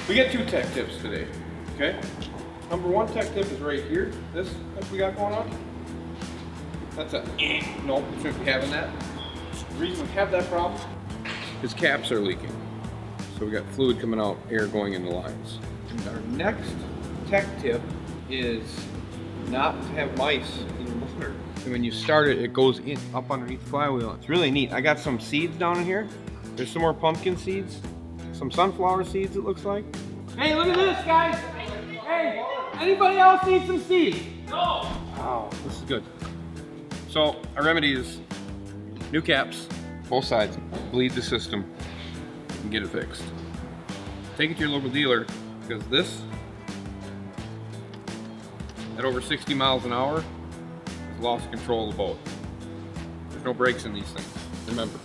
We got 2 tech tips today, okay? Number 1 tech tip is right here. This we got going on. That's a nope, we shouldn't be having that. The reason we have that problem is caps are leaking. So we got fluid coming out, air going in the lines. And our next tech tip is not to have mice in your motor. And when you start it, it goes in up underneath the flywheel. It's really neat. I got some seeds down in here. There's some more pumpkin seeds, some sunflower seeds it looks like. Hey, look at this, guys. Hey, anybody else need some seeds? No. Wow, this is good. So our remedy is new caps, both sides, bleed the system and get it fixed. Take it to your local dealer because this, at over 60 miles an hour, has lost control of the boat. There's no brakes in these things, remember.